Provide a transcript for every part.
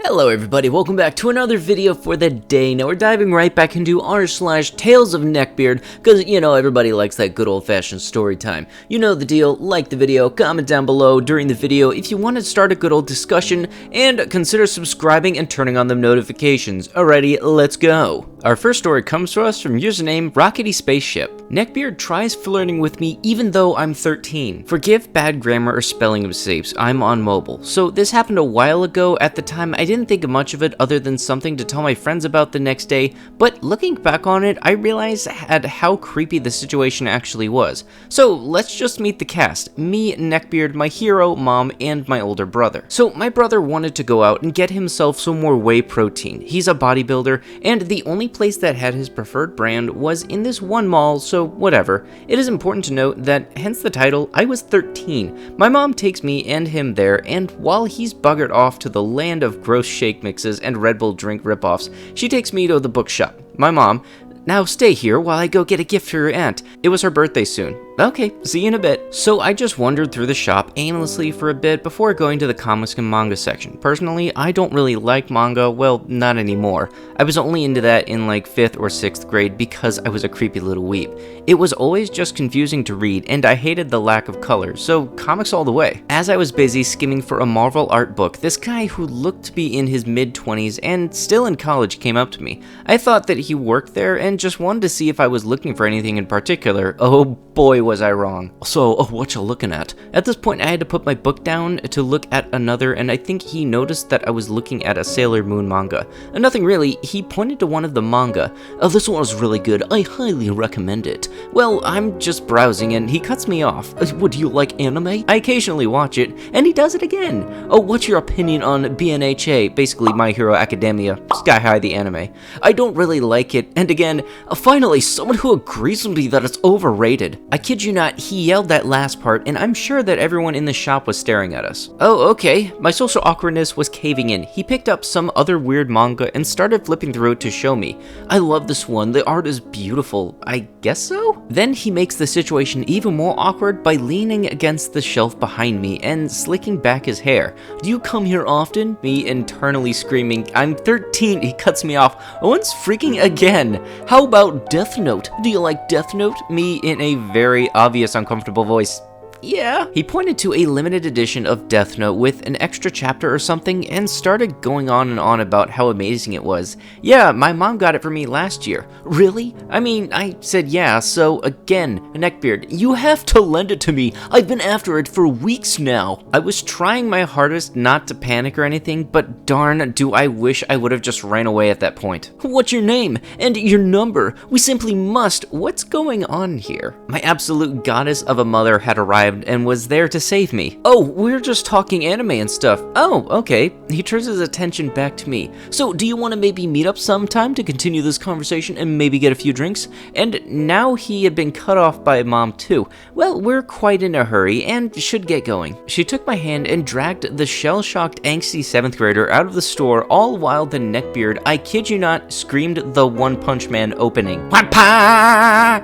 Hello everybody, welcome back to another video for the day. Now we're diving right back into r/Tales of Neckbeard, because you know everybody likes that good old-fashioned story time. You know the deal, like the video, comment down below during the video if you want to start a good old discussion, and consider subscribing and turning on the notifications. Alrighty, let's go. Our first story comes to us from username Rockety Spaceship. Neckbeard tries flirting with me even though I'm 13. Forgive bad grammar or spelling mistakes, I'm on mobile. So this happened a while ago. At the time I didn't think much of it other than something to tell my friends about the next day, but looking back on it, I realized how creepy the situation actually was. So let's just meet the cast. Me, Neckbeard, my hero, mom, and my older brother. So my brother wanted to go out and get himself some more whey protein. He's a bodybuilder, and the only place that had his preferred brand was in this one mall, so whatever. It is important to note that, hence the title, I was 13. My mom takes me and him there, and while he's buggered off to the land of gross shake mixes and Red Bull drink ripoffs, she takes me to the bookshop. My mom, "Now stay here while I go get a gift for your aunt. It was her birthday soon." Okay, see you in a bit. So I just wandered through the shop aimlessly for a bit before going to the comics and manga section. Personally, I don't really like manga, well, not anymore. I was only into that in like 5th or 6th grade because I was a creepy little weeb. It was always just confusing to read, and I hated the lack of color, so comics all the way. As I was busy skimming for a Marvel art book, this guy who looked to be in his mid-20s and still in college came up to me. I thought that he worked there and just wanted to see if I was looking for anything in particular. Oh boy, was I wrong. So, what you looking at? At this point, I had to put my book down to look at another, and I think he noticed that I was looking at a Sailor Moon manga. Nothing really, he pointed to one of the manga. "Oh, this one is really good, I highly recommend it." Well, I'm just browsing and he cuts me off. "Would you like anime? I occasionally watch it," and he does it again. "Oh, what's your opinion on BNHA, basically My Hero Academia, Sky High the anime?" "I don't really like it," and again, finally, someone who agrees with me that it's overrated. I kid you not, he yelled that last part, and I'm sure that everyone in the shop was staring at us. Oh, okay. My social awkwardness was caving in. He picked up some other weird manga and started flipping through it to show me. "I love this one. The art is beautiful." I guess so? Then he makes the situation even more awkward by leaning against the shelf behind me and slicking back his hair. "Do you come here often?" Me internally screaming, "I'm 13. He cuts me off. Owen's freaking again. "How about Death Note? Do you like Death Note?" Me in a very obvious uncomfortable voice. "Yeah." He pointed to a limited edition of Death Note with an extra chapter or something and started going on and on about how amazing it was. "Yeah, my mom got it for me last year." "Really?" I mean, I said yeah, so again, Neckbeard, "You have to lend it to me. I've been after it for weeks now." I was trying my hardest not to panic or anything, but darn, do I wish I would have just ran away at that point. "What's your name? And your number? We simply must." What's going on here? My absolute goddess of a mother had arrived and was there to save me. "Oh, we're just talking anime and stuff." "Oh, okay." He turns his attention back to me. "So, do you want to maybe meet up sometime to continue this conversation and maybe get a few drinks?" And now he had been cut off by mom too. "Well, we're quite in a hurry and should get going." She took my hand and dragged the shell-shocked, angsty 7th grader out of the store, all while the Neckbeard, I kid you not, screamed the One Punch Man opening. Wapa!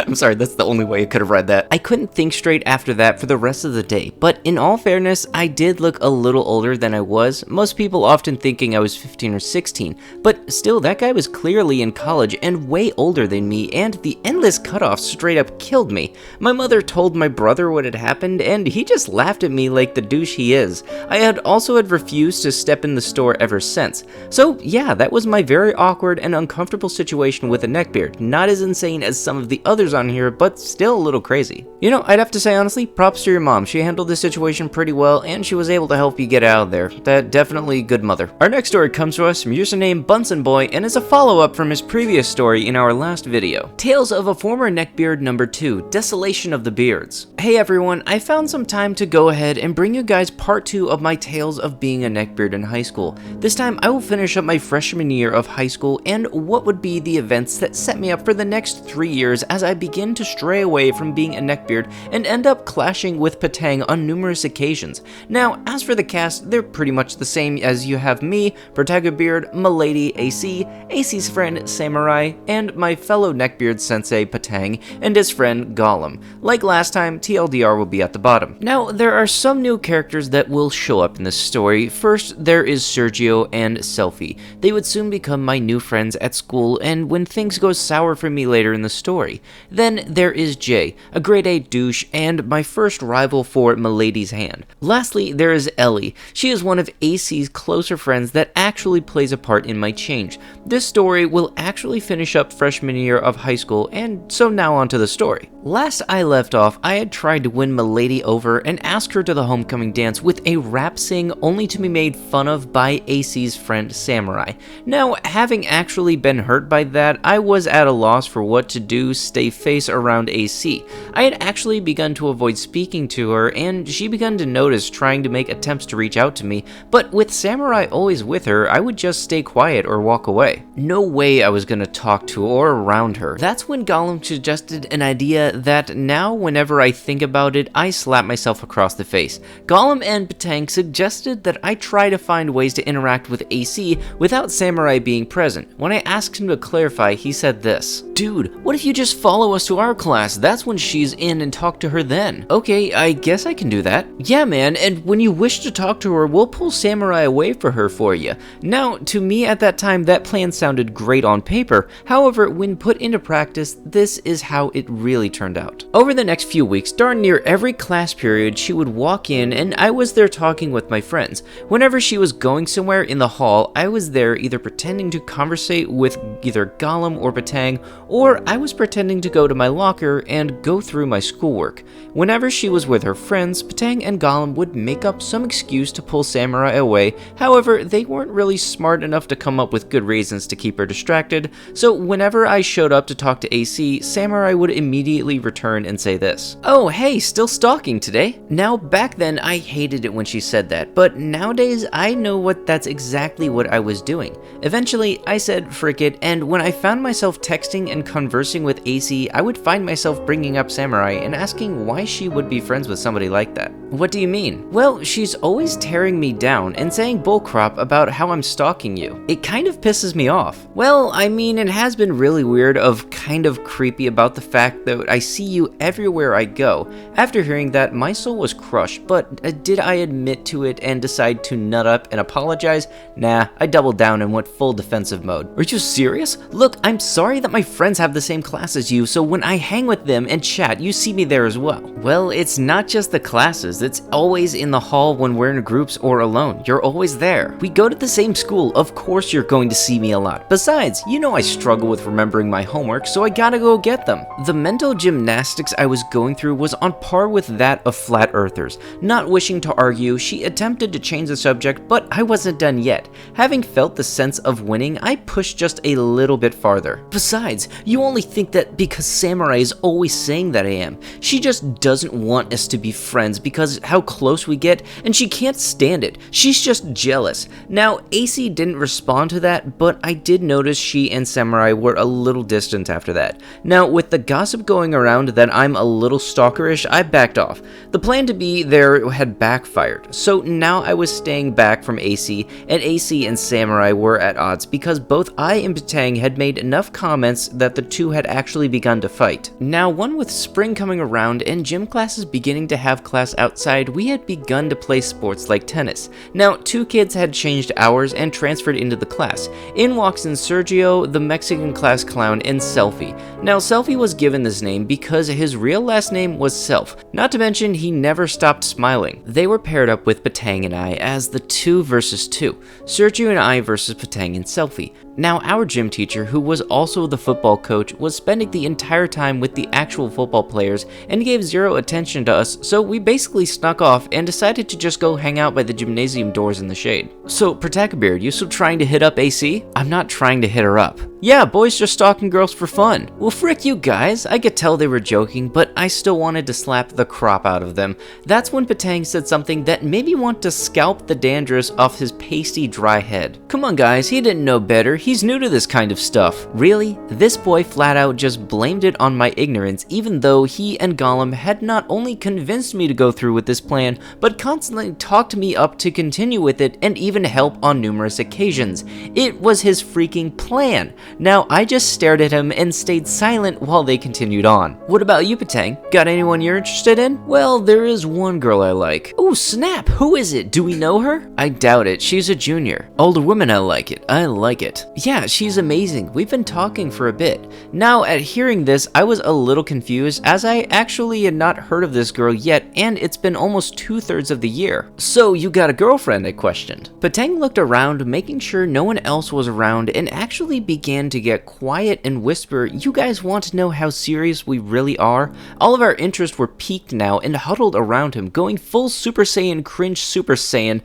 I'm sorry, that's the only way I could have read that. I couldn't think straight after that for the rest of the day, but in all fairness, I did look a little older than I was, most people often thinking I was 15 or 16, but still, that guy was clearly in college and way older than me, and the endless cutoffs straight up killed me. My mother told my brother what had happened, and he just laughed at me like the douche he is. I had refused to step in the store ever since. So yeah, that was my very awkward and uncomfortable situation with a Neckbeard. Not as insane as some of the others on here, but still a little crazy. You know, I'd have to say honestly, props to your mom. She handled this situation pretty well, and she was able to help you get out of there. That definitely good mother. Our next story comes to us from username Bunsen Boy, and is a follow-up from his previous story in our last video. Tales of a Former Neckbeard number 2, Desolation of the Beards. Hey everyone, I found some time to go ahead and bring you guys part 2 of my tales of being a neckbeard in high school. This time I will finish up my freshman year of high school and what would be the events that set me up for the next 3 years as I begin to stray away from being a neckbeard and end up clashing with Patang on numerous occasions. Now, as for the cast, they're pretty much the same as you have me, Protagobeard, Milady, AC, AC's friend Samurai, and my fellow neckbeard sensei Patang and his friend Gollum. Like last time, TLDR will be at the bottom. Now, there are some new characters that will show up in this story. First, there is Sergio and Selfie. They would soon become my new friends at school and when things go sour for me later in the story. Then there is Jay, a grade A douche and my first rival for Milady's hand. Lastly, there is Ellie. She is one of AC's closer friends that actually plays a part in my change. This story will actually finish up freshman year of high school, and so now on to the story. Last I left off, I had tried to win Milady over and ask her to the homecoming dance with a rap sing only to be made fun of by AC's friend Samurai. Now, having actually been hurt by that, I was at a loss for what to do stay face around AC. I had actually begun to avoid speaking to her, and she began to notice trying to make attempts to reach out to me, but with Samurai always with her, I would just stay quiet or walk away. No way I was gonna talk to or around her. That's when Gollum suggested an idea that now whenever I think about it, I slap myself across the face. Gollum and Patang suggested that I try to find ways to interact with AC without Samurai being present. When I asked him to clarify, he said this: "Dude, what if you just follow us to our class? That's when she's in and talk to her then." Okay, I guess I can do that. Yeah man, and when you wish to talk to her, we'll pull Samurai away for you. Now, to me at that time, that plan sounded great on paper. However, when put into practice, this is how it really turned out. Over the next few weeks, darn near every class period, she would walk in and I was there talking with my friends. Whenever she was going somewhere in the hall, I was there either pretending to conversate with either Gollum or Patang, or I was pretending to go to my locker and go through my schoolwork. Whenever she was with her friends, Patang and Gollum would make up some excuse to pull Samurai away. However, they weren't really smart enough to come up with good reasons to keep her distracted, so whenever I showed up to talk to AC, Samurai would immediately return and say this: "Oh hey, still stalking today?" Now back then I hated it when she said that, but nowadays I know that's exactly what I was doing. Eventually I said frick it, and when I found myself texting and conversing with AC, I would find myself bringing up Samurai and asking why she would be friends with somebody like that. "What do you mean?" "Well, she's always tearing me down and saying bullcrap about how I'm stalking you. It kind of pisses me off." "Well, I mean, it has been really weird of kind of creepy about the fact that I see you everywhere I go." After hearing that, my soul was crushed, but did I admit to it and decide to nut up and apologize? Nah, I doubled down and went full defensive mode. "Are you serious? Look, I'm sorry that my friends have the same class as you, so when I hang with them and chat, you see me there as well." "Well, it's not just the classes, it's always in the hall when we're in groups or alone. You're always there. We go to the same school, of course you're going to see me a lot. Besides, you know I struggle with remembering my homework, so I gotta go get them." The mental gymnastics I was going through was on par with that of flat earthers. Not wishing to argue, she attempted to change the subject, but I wasn't done yet. Having felt the sense of winning, I pushed just a little bit farther. "Besides, you only think that because Samurai is always saying that I am. She just doesn't want us to be friends because how close we get, and she can't stand it. She's just jealous." Now, AC didn't respond to that, but I did notice she and Samurai were a little distant after that. Now, with the gossip going around that I'm a little stalkerish, I backed off. The plan to be there had backfired, so now I was staying back from AC, and AC and Samurai were at odds because both I and Patang had made enough comments that the two had actually begun to fight. Now, one with spring coming around and gym classes beginning to have class outside, we had begun to play sports like tennis. Now, two kids had changed hours and transferred into the class. In walks in Sergio, the Mexican class clown, and Selfie. Now, Selfie was given this name because his real last name was Self. Not to mention, he never stopped smiling. They were paired up with Patang and I as the 2 versus 2. Sergio and I versus Patang and Selfie. Now, our gym teacher, who was also the football coach, was spending the entire time with the actual football players and gave zero attention to us, so we basically snuck off and decided to just go hang out by the gymnasium doors in the shade. "So, Protagobeard, you still trying to hit up AC?" "I'm not trying to hit her up." "Yeah, boys just stalking girls for fun." "Well, frick you guys." I could tell they were joking, but I still wanted to slap the crap out of them. That's when Patang said something that made me want to scalp the dandruff off his pasty, dry head. Come on guys, he didn't know better. He's new to this kind of stuff. Really? This boy flat out just blamed blamed it on my ignorance, even though he and Gollum had not only convinced me to go through with this plan, but constantly talked me up to continue with it and even help on numerous occasions. It was his freaking plan. Now, I just stared at him and stayed silent while they continued on. What about you, Patang? Got anyone you're interested in? Well, there is one girl I like. Oh, snap! Who is it? Do we know her? I doubt it. She's a junior. Older women, I like it. I like it. Yeah, she's amazing. We've been talking for a bit. Now, at hearing this, I was a little confused, as I actually had not heard of this girl yet, and it's been almost 2/3 of the year. So, you got a girlfriend? I questioned. Patang looked around, making sure no one else was around, and actually began to get quiet and whisper, "You guys want to know how serious we really are?" All of our interests were peaked now and huddled around him, going full Super Saiyan cringe Super Saiyan.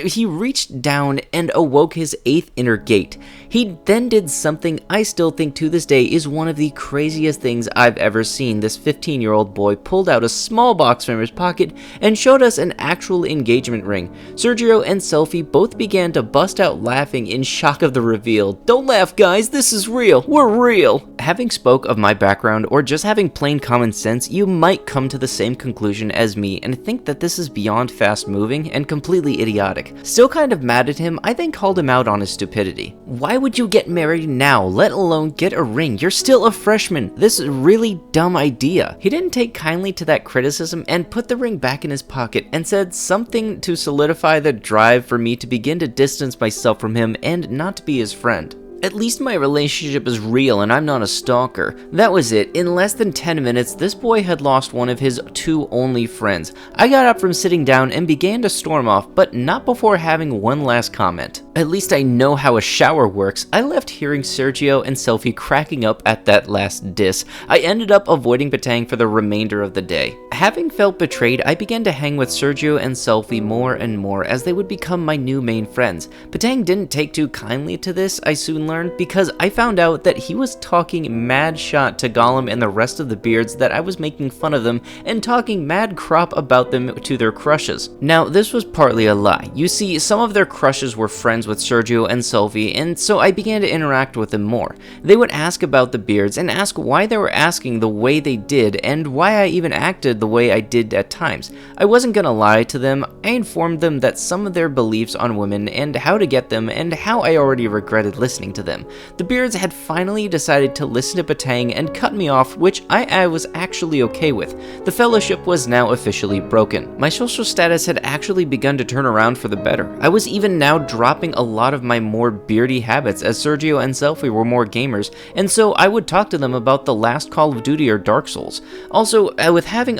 He reached down and awoke his 8th inner gate. He then did something I still think to this day is one of the craziest things I've ever seen. This 15-year-old boy pulled out a small box from his pocket and showed us an actual engagement ring. Sergio and Selfie both began to bust out laughing in shock of the reveal. Don't laugh, guys, this is real. We're real. Having spoke of my background or just having plain common sense, you might come to the same conclusion as me and think that this is beyond fast moving and completely idiotic. Still kind of mad at him, I then called him out on his stupidity. Why would you get married now, let alone get a ring? You're still a freshman. This is a really dumb idea. He didn't take kindly to that criticism and put the ring back in his pocket and said something to solidify the drive for me to begin to distance myself from him and not to be his friend. At least my relationship is real and I'm not a stalker. That was it. In less than 10 minutes, this boy had lost one of his 2 only friends. I got up from sitting down and began to storm off, but not before having one last comment. At least I know how a shower works. I left hearing Sergio and Selfie cracking up at that last diss. I ended up avoiding Patang for the remainder of the day. Having felt betrayed, I began to hang with Sergio and Selfie more and more as they would become my new main friends. Patang didn't take too kindly to this, I soon learned, because I found out that he was talking mad shot to Gollum and the rest of the beards that I was making fun of them and talking mad crap about them to their crushes. Now, this was partly a lie. You see, some of their crushes were friends with Sergio and Selfie, and so I began to interact with them more. They would ask about the beards and ask why they were asking the way they did and why I even acted the way I did at times. I wasn't gonna lie to them. I informed them that some of their beliefs on women and how to get them and how I already regretted listening to them. The beards had finally decided to listen to Patang and cut me off, which I was actually okay with. The fellowship was now officially broken. My social status had actually begun to turn around for the better. I was even now dropping a lot of my more beardy habits as Sergio and Selfie were more gamers, and so I would talk to them about the last Call of Duty or Dark Souls. Also, with having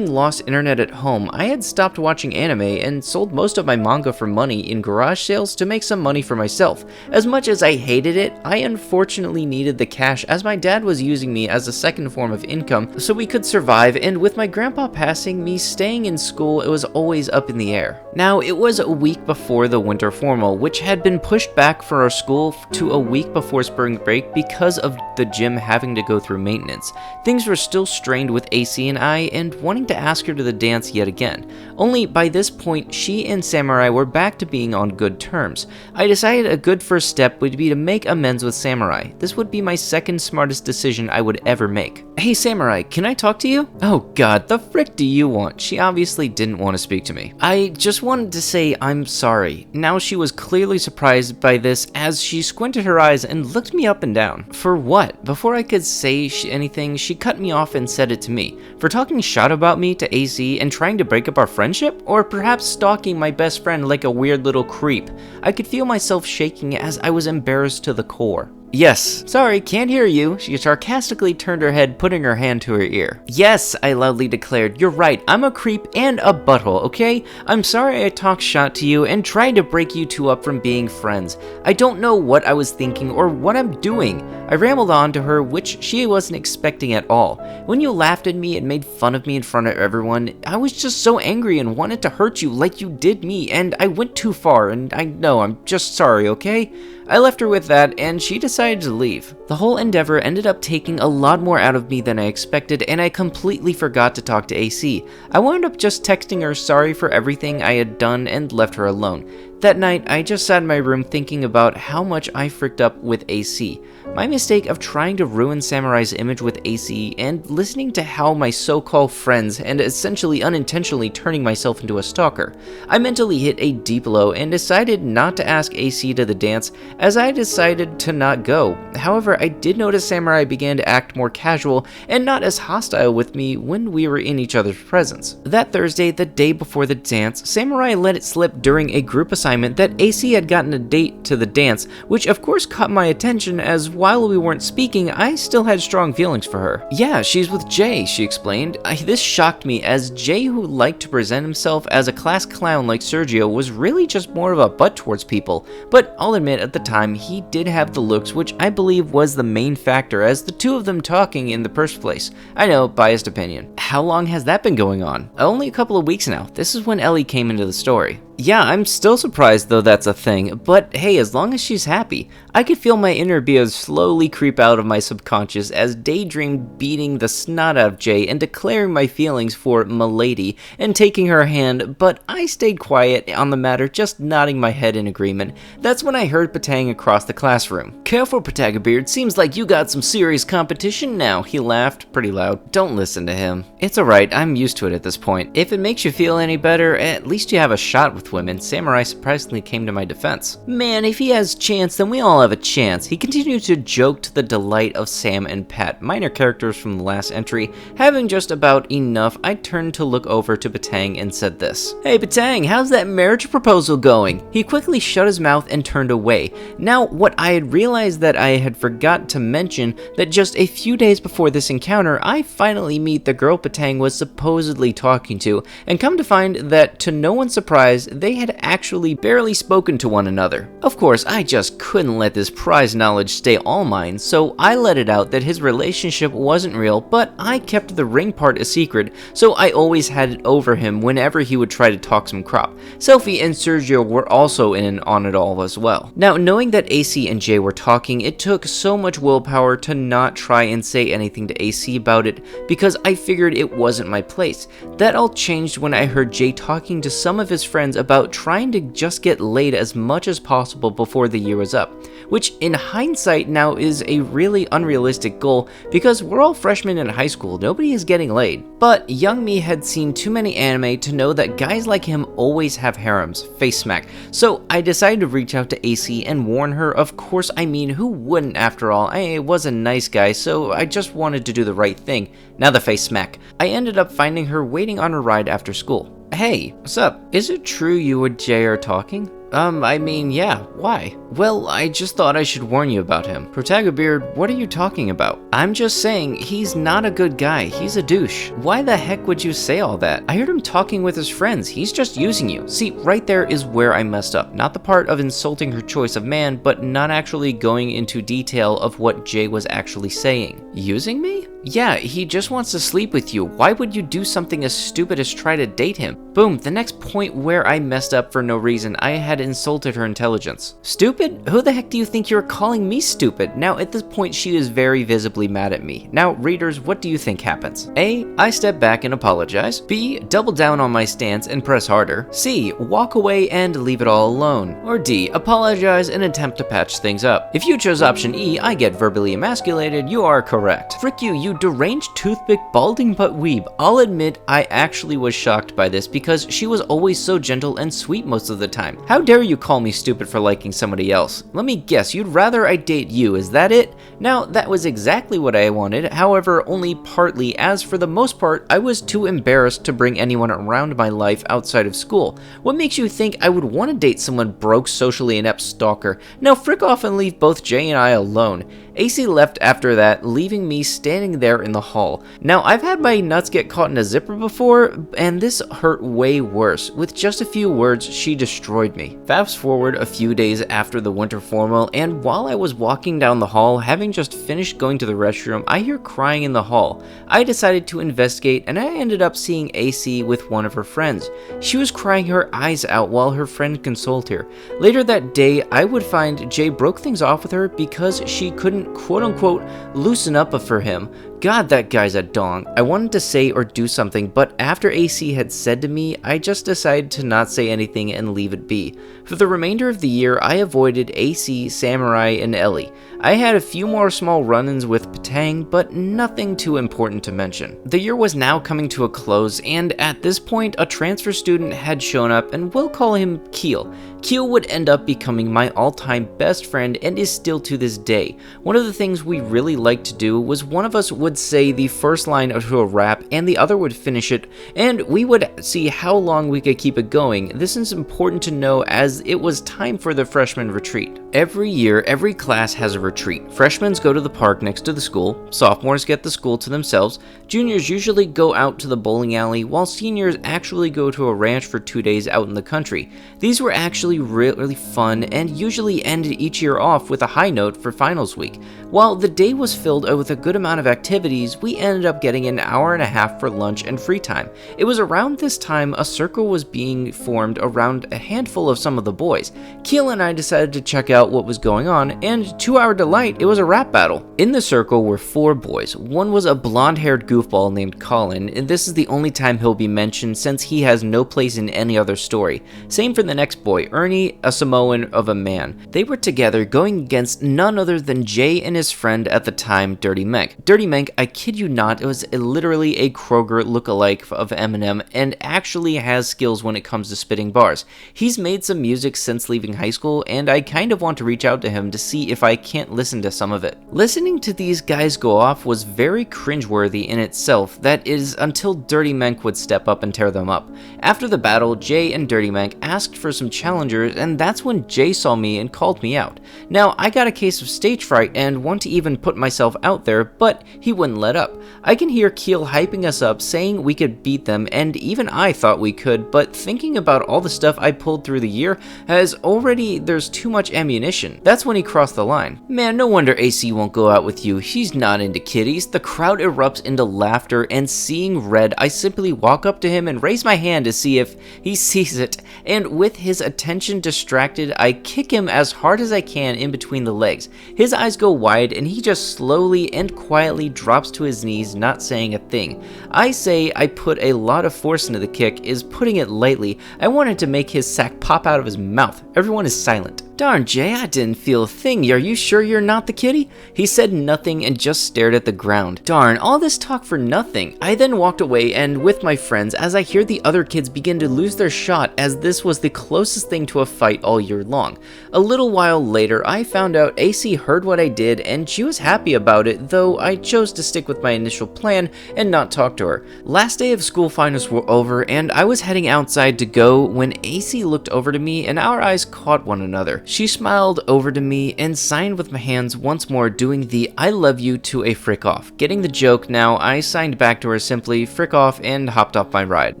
lost internet at home, I had stopped watching anime and sold most of my manga for money in garage sales to make some money for myself. As much as I hated it, I unfortunately needed the cash as my dad was using me as a second form of income so we could survive, and with my grandpa passing, me staying in school, it was always up in the air. Now, it was a week before the winter formal, which had been pushed back for our school to a week before spring break because of the gym having to go through maintenance. Things were still strained with AC and wanting to ask her to the dance yet again. Only by this point, she and Samurai were back to being on good terms. I decided a good first step would be to make amends with Samurai. This would be my second smartest decision I would ever make. Hey Samurai, can I talk to you? Oh god, the frick do you want? She obviously didn't want to speak to me. I just wanted to say I'm sorry. Now she was clearly surprised by this as she squinted her eyes and looked me up and down. For what? Before I could say anything, she cut me off and said it to me. For talking shot about me to AC and trying to break up our friendship? Or perhaps stalking my best friend like a weird little creep? I could feel myself shaking as I was embarrassed to the core. Yes. Sorry, can't hear you. She sarcastically turned her head, putting her hand to her ear. Yes, I loudly declared. You're right. I'm a creep and a butthole, okay? I'm sorry I talked shot to you and tried to break you two up from being friends. I don't know what I was thinking or what I'm doing. I rambled on to her, which she wasn't expecting at all. When you laughed at me and made fun of me in front of everyone, I was just so angry and wanted to hurt you like you did me, and I went too far, and I know, I'm just sorry, okay? I left her with that, and she decided to leave. The whole endeavor ended up taking a lot more out of me than I expected, and I completely forgot to talk to AC. I wound up just texting her sorry for everything I had done and left her alone. That night, I just sat in my room thinking about how much I fricked up with AC. My mistake of trying to ruin Samurai's image with AC and listening to how my so-called friends and essentially unintentionally turning myself into a stalker. I mentally hit a deep low and decided not to ask AC to the dance, as I decided to not go. However, I did notice Samurai began to act more casual and not as hostile with me when we were in each other's presence. That Thursday, the day before the dance, Samurai let it slip during a group assignment that AC had gotten a date to the dance, which of course caught my attention, as while we weren't speaking, I still had strong feelings for her. "Yeah, she's with Jay," she explained. This shocked me, as Jay, who liked to present himself as a class clown like Sergio, was really just more of a butt towards people. But I'll admit, at the time, he did have the looks, which I believe was the main factor as the two of them talking in the first place. I know, biased opinion. How long has that been going on? Only a couple of weeks now. This is when Ellie came into the story. Yeah, I'm still surprised though that's a thing, but hey, as long as she's happy. I could feel my inner being slowly creep out of my subconscious as daydreamed beating the snot out of Jay and declaring my feelings for Milady and taking her hand, but I stayed quiet on the matter, just nodding my head in agreement. That's when I heard Patang across the classroom. "Careful, Protagobeard, seems like you got some serious competition now," he laughed pretty loud. Don't listen to him. It's alright, I'm used to it at this point. If it makes you feel any better, at least you have a shot with women. Samurai surprisingly came to my defense. "Man, if he has chance, then we all have a chance." He continued to joke to the delight of Sam and Pat, minor characters from the last entry. Having just about enough, I turned to look over to Patang and said this. "Hey Patang, how's that marriage proposal going?" He quickly shut his mouth and turned away. Now, what I had realized that I had forgotten to mention, that just a few days before this encounter, I finally meet the girl Patang was supposedly talking to, and come to find that, to no one's surprise, they had actually barely spoken to one another. Of course, I just couldn't let this prize knowledge stay all mine, so I let it out that his relationship wasn't real, but I kept the ring part a secret, so I always had it over him whenever he would try to talk some crap. Selfie and Sergio were also in on it all as well. Now, knowing that AC and Jay were talking, it took so much willpower to not try and say anything to AC about it, because I figured it wasn't my place. That all changed when I heard Jay talking to some of his friends about trying to just get laid as much as possible before the year was up, which in hindsight now is a really unrealistic goal, because we're all freshmen in high school, nobody is getting laid. But young me had seen too many anime to know that guys like him always have harems, face smack, so I decided to reach out to AC and warn her. Of course, I mean, who wouldn't after all? I was a nice guy, so I just wanted to do the right thing. Now the face smack. I ended up finding her waiting on a ride after school. "Hey, what's up? Is it true you and Jay are talking?" I mean, yeah, why?" "Well, I just thought I should warn you about him." "Protagobeard, what are you talking about?" "I'm just saying, he's not a good guy, he's a douche." "Why the heck would you say all that? I heard him talking with his friends, he's just using you." See, right there is where I messed up. Not the part of insulting her choice of man, but not actually going into detail of what Jay was actually saying. "Using me?" "Yeah, he just wants to sleep with you. Why would you do something as stupid as try to date him?" Boom, the next point where I messed up for no reason, I had insulted her intelligence. "Stupid? Who the heck do you think you're calling me stupid?" Now, at this point, she is very visibly mad at me. Now, readers, what do you think happens? A. I step back and apologize. B. Double down on my stance and press harder. C. Walk away and leave it all alone. Or D. Apologize and attempt to patch things up. If you chose option E, I get verbally emasculated, you are correct. Frick you deranged toothpick balding butt weeb. I'll admit, I actually was shocked by this because she was always so gentle and sweet most of the time. How dare you call me stupid for liking somebody else? Let me guess, you'd rather I date you, is that it? Now, that was exactly what I wanted, however, only partly, as for the most part, I was too embarrassed to bring anyone around my life outside of school. What makes you think I would want to date someone broke, socially inept stalker? Now frick off and leave both Jay and I alone. AC left after that, leaving me standing there in the hall. Now, I've had my nuts get caught in a zipper before, and this hurt way worse. With just a few words, she destroyed me. Fast forward a few days after the winter formal, and while I was walking down the hall, having just finished going to the restroom, I hear crying in the hall. I decided to investigate, and I ended up seeing AC with one of her friends. She was crying her eyes out while her friend consoled her. Later that day, I would find Jay broke things off with her because she couldn't quote-unquote loosen up for him. God, that guy's a dong. I wanted to say or do something, but after AC had said to me, I just decided to not say anything and leave it be. For the remainder of the year, I avoided AC, Samurai, and Ellie. I had a few more small run-ins with Patang, but nothing too important to mention. The year was now coming to a close, and at this point, a transfer student had shown up, and we'll call him Keel. Keel would end up becoming my all-time best friend and is still to this day. One of the things we really liked to do was one of us would say the first line of a rap and the other would finish it, and we would see how long we could keep it going. This is important to know as it was time for the freshman retreat. Every year, every class has a retreat. Freshmen go to the park next to the school, sophomores get the school to themselves, juniors usually go out to the bowling alley, while seniors actually go to a ranch for 2 days out in the country. These were actually really fun and usually ended each year off with a high note for finals week. While the day was filled with a good amount of activities, we ended up getting an hour and a half for lunch and free time. It was around this time a circle was being formed around a handful of some of the boys. Keel and I decided to check out what was going on, and to our delight, it was a rap battle. In the circle were 4 boys. One was a blonde-haired goofball named Colin, and this is the only time he'll be mentioned since he has no place in any other story. Same for the next boy, Ernie, a Samoan of a man. They were together going against none other than Jay and his friend at the time, Dirty Menk. Dirty Menk, I kid you not, it was literally a Kroger lookalike of Eminem and actually has skills when it comes to spitting bars. He's made some music since leaving high school, and I kind of want to reach out to him to see if I can't listen to some of it. Listening to these guys go off was very cringeworthy in itself, that is until Dirty Menk would step up and tear them up. After the battle, Jay and Dirty Menk asked for some challengers, and that's when Jay saw me and called me out. Now, I got a case of stage fright and want to even put myself out there, but he wouldn't let up. I can hear Keel hyping us up, saying we could beat them, and even I thought we could, but thinking about all the stuff I pulled through the year, there's too much ammunition. That's when he crossed the line. Man, no wonder AC won't go out with you. He's not into kitties. The crowd erupts into laughter, and seeing red, I simply walk up to him and raise my hand to see if he sees it, and with his attention distracted, I kick him as hard as I can in between the legs. His eyes go wide, and he just slowly and quietly drops to his knees, not saying a thing. I say I put a lot of force into the kick, is putting it lightly. I wanted to make his sack pop out of his mouth. Everyone is silent. Darn, Jay, I didn't feel a thing. Are you sure you're not the kitty? He said nothing and just stared at the ground. Darn, all this talk for nothing. I then walked away and with my friends as I hear the other kids begin to lose their shot, as this was the closest thing to a fight all year long. A little while later, I found out AC heard what I did and she was happy about it, though I chose to stick with my initial plan and not talk to her. Last day of school finals were over and I was heading outside to go when AC looked over to me and our eyes caught one another. She smiled over to me and signed with my hands once more, doing the I love you to a frick off. Getting the joke now, I signed back to her simply frick off and hopped off my ride.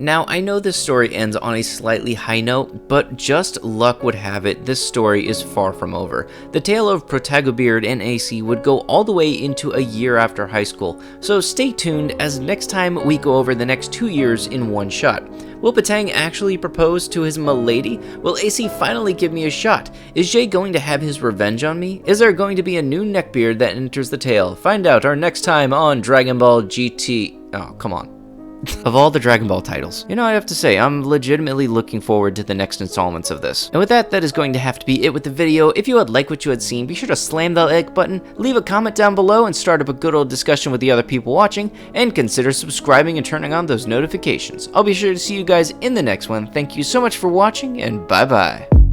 Now, I know this story ends on a slightly high note, but just luck would have it this story is far from over. The tale of Protagobeard and AC would go all the way into a year after high school, so stay tuned as next time we go over the next 2 years in one shot. Will Patang actually propose to his milady? Will AC finally give me a shot? Is Jay going to have his revenge on me? Is there going to be a new neckbeard that enters the tale? Find out our next time on Dragon Ball GT. Oh, come on. Of all the Dragon Ball titles. You know, I have to say, I'm legitimately looking forward to the next installments of this. And with that, that is going to have to be it with the video. If you had liked what you had seen, be sure to slam that like button, leave a comment down below, and start up a good old discussion with the other people watching, and consider subscribing and turning on those notifications. I'll be sure to see you guys in the next one. Thank you so much for watching, and bye-bye.